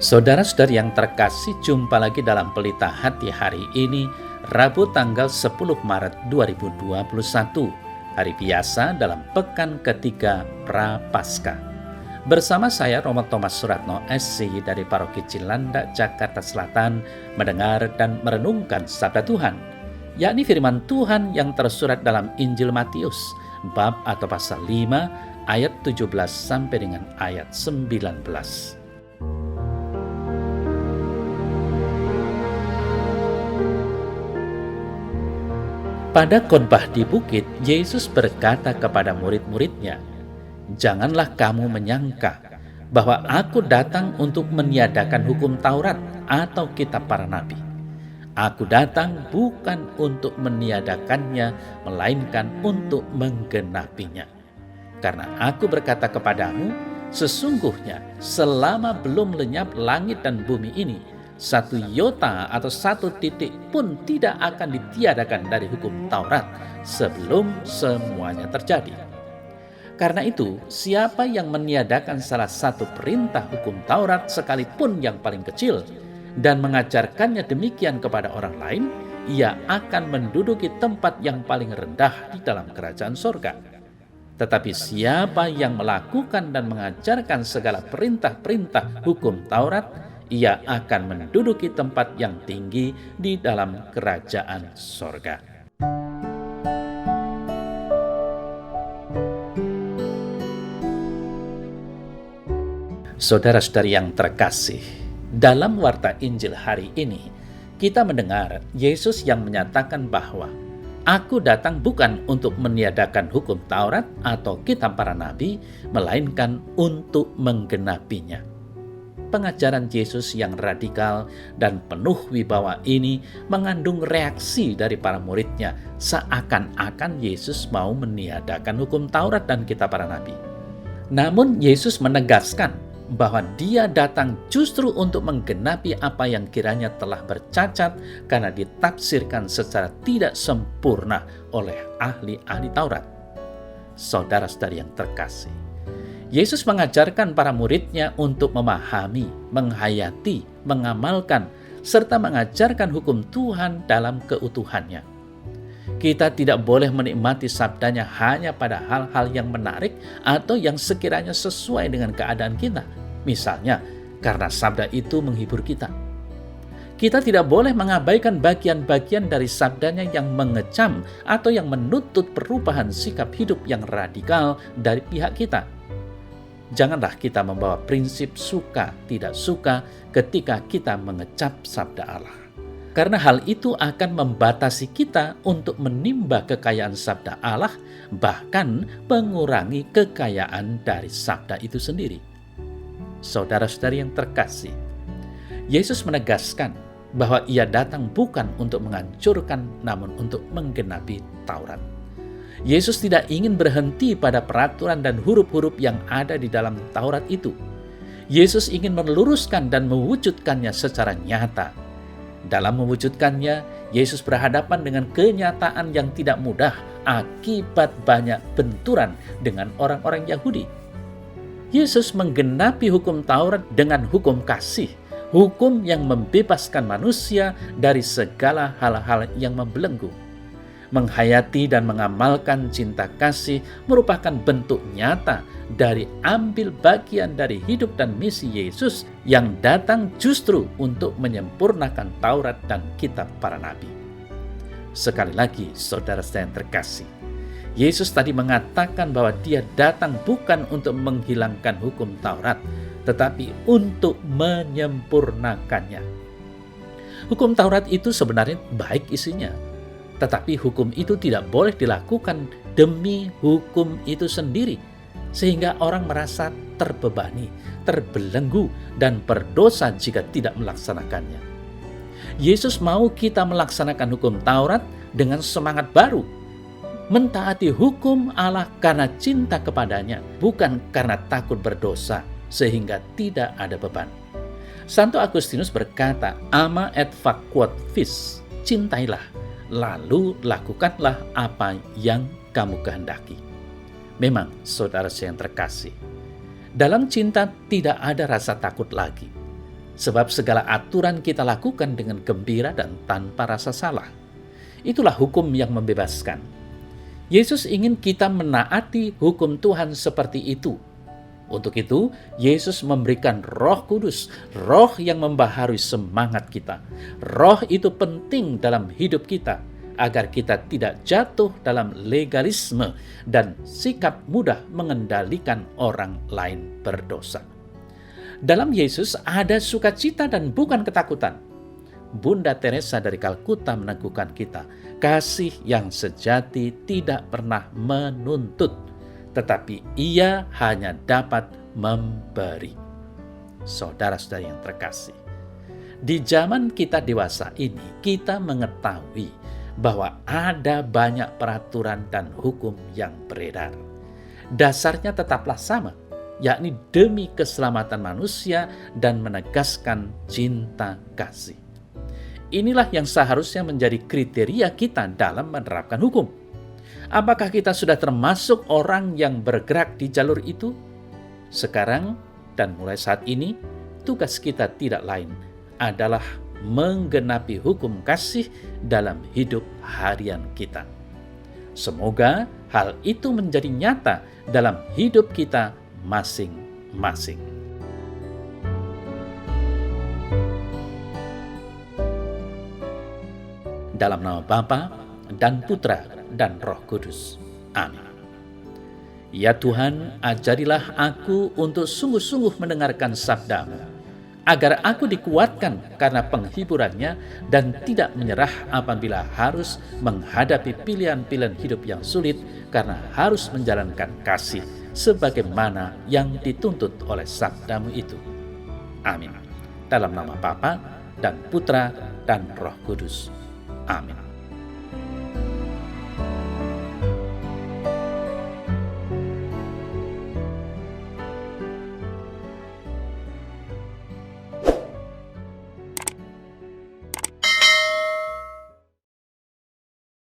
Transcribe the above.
Saudara-saudari yang terkasih, jumpa lagi dalam Pelita Hati hari ini, Rabu tanggal 10 Maret 2021, hari biasa dalam pekan ketiga Prapaskah. Bersama saya Romo Thomas Suratno SC dari Paroki Cilandak, Jakarta Selatan, mendengar dan merenungkan sabda Tuhan, yakni firman Tuhan yang tersurat dalam Injil Matius, bab atau pasal 5, ayat 17 sampai dengan ayat 19. Pada khotbah di bukit, Yesus berkata kepada murid-muridnya, "Janganlah kamu menyangka bahwa aku datang untuk meniadakan hukum Taurat atau kitab para nabi. Aku datang bukan untuk meniadakannya, melainkan untuk menggenapinya. Karena aku berkata kepadamu, sesungguhnya selama belum lenyap langit dan bumi ini, satu iota atau satu titik pun tidak akan ditiadakan dari hukum Taurat sebelum semuanya terjadi. Karena itu, siapa yang meniadakan salah satu perintah hukum Taurat sekalipun yang paling kecil dan mengajarkannya demikian kepada orang lain, ia akan menduduki tempat yang paling rendah di dalam kerajaan sorga. Tetapi siapa yang melakukan dan mengajarkan segala perintah-perintah hukum Taurat, ia akan menduduki tempat yang tinggi di dalam kerajaan sorga." Saudara-saudari yang terkasih, dalam warta Injil hari ini, kita mendengar Yesus yang menyatakan bahwa "Aku datang bukan untuk meniadakan hukum Taurat atau kitab para nabi, melainkan untuk menggenapinya." Pengajaran Yesus yang radikal dan penuh wibawa ini mengandung reaksi dari para muridnya, seakan-akan Yesus mau meniadakan hukum Taurat dan kitab para nabi. Namun Yesus menegaskan bahwa dia datang justru untuk menggenapi apa yang kiranya telah bercacat karena ditafsirkan secara tidak sempurna oleh ahli-ahli Taurat. Saudara-saudari yang terkasih, Yesus mengajarkan para muridnya untuk memahami, menghayati, mengamalkan, serta mengajarkan hukum Tuhan dalam keutuhannya. Kita tidak boleh menikmati sabdanya hanya pada hal-hal yang menarik atau yang sekiranya sesuai dengan keadaan kita. Misalnya, karena sabda itu menghibur kita. Kita tidak boleh mengabaikan bagian-bagian dari sabdanya yang mengecam atau yang menuntut perubahan sikap hidup yang radikal dari pihak kita. Janganlah kita membawa prinsip suka tidak suka ketika kita mengecap sabda Allah. Karena hal itu akan membatasi kita untuk menimba kekayaan sabda Allah, bahkan mengurangi kekayaan dari sabda itu sendiri. Saudara-saudari yang terkasih, Yesus menegaskan bahwa ia datang bukan untuk menghancurkan, namun untuk menggenapi Taurat. Yesus tidak ingin berhenti pada peraturan dan huruf-huruf yang ada di dalam Taurat itu. Yesus ingin meluruskan dan mewujudkannya secara nyata. Dalam mewujudkannya, Yesus berhadapan dengan kenyataan yang tidak mudah akibat banyak benturan dengan orang-orang Yahudi. Yesus menggenapi hukum Taurat dengan hukum kasih, hukum yang membebaskan manusia dari segala hal-hal yang membelenggu. Menghayati dan mengamalkan cinta kasih merupakan bentuk nyata dari ambil bagian dari hidup dan misi Yesus yang datang justru untuk menyempurnakan Taurat dan kitab para nabi. Sekali lagi, saudara-saudara yang terkasih, Yesus tadi mengatakan bahwa dia datang bukan untuk menghilangkan hukum Taurat, tetapi untuk menyempurnakannya. Hukum Taurat itu sebenarnya baik isinya, tetapi hukum itu tidak boleh dilakukan demi hukum itu sendiri, sehingga orang merasa terbebani, terbelenggu, dan berdosa jika tidak melaksanakannya. Yesus mau kita melaksanakan hukum Taurat dengan semangat baru, mentaati hukum Allah karena cinta kepadanya, bukan karena takut berdosa, sehingga tidak ada beban. Santo Agustinus berkata, "Ama et faquot vis," cintailah, lalu lakukanlah apa yang kamu kehendaki. Memang, saudara yang terkasih, dalam cinta tidak ada rasa takut lagi. sebab segala aturan kita lakukan dengan gembira dan tanpa rasa salah. Itulah hukum yang membebaskan. Yesus ingin kita menaati hukum Tuhan seperti itu. Untuk itu, Yesus memberikan Roh Kudus, Roh yang membaharui semangat kita. Roh itu penting dalam hidup kita, agar kita tidak jatuh dalam legalisme dan sikap mudah mengendalikan orang lain berdosa. Dalam Yesus ada sukacita dan bukan ketakutan. Bunda Teresa dari Kalkuta meneguhkan kita, kasih yang sejati tidak pernah menuntut, tetapi ia hanya dapat memberi. Saudara-saudara yang terkasih, di zaman kita dewasa ini, kita mengetahui bahwa ada banyak peraturan dan hukum yang beredar. Dasarnya tetaplah sama, yakni demi keselamatan manusia dan menegaskan cinta kasih. Inilah yang seharusnya menjadi kriteria kita dalam menerapkan hukum. Apakah kita sudah termasuk orang yang bergerak di jalur itu? Sekarang dan mulai saat ini, tugas kita tidak lain adalah menggenapi hukum kasih dalam hidup harian kita. Semoga hal itu menjadi nyata dalam hidup kita masing-masing. Dalam nama Bapa dan Putra dan Roh Kudus. Amin. Ya Tuhan, ajarilah aku untuk sungguh-sungguh mendengarkan sabda-Mu, agar aku dikuatkan karena penghiburannya dan tidak menyerah apabila harus menghadapi pilihan-pilihan hidup yang sulit karena harus menjalankan kasih sebagaimana yang dituntut oleh sabda-Mu itu. Amin. Dalam nama Bapa dan Putra dan Roh Kudus. Amin.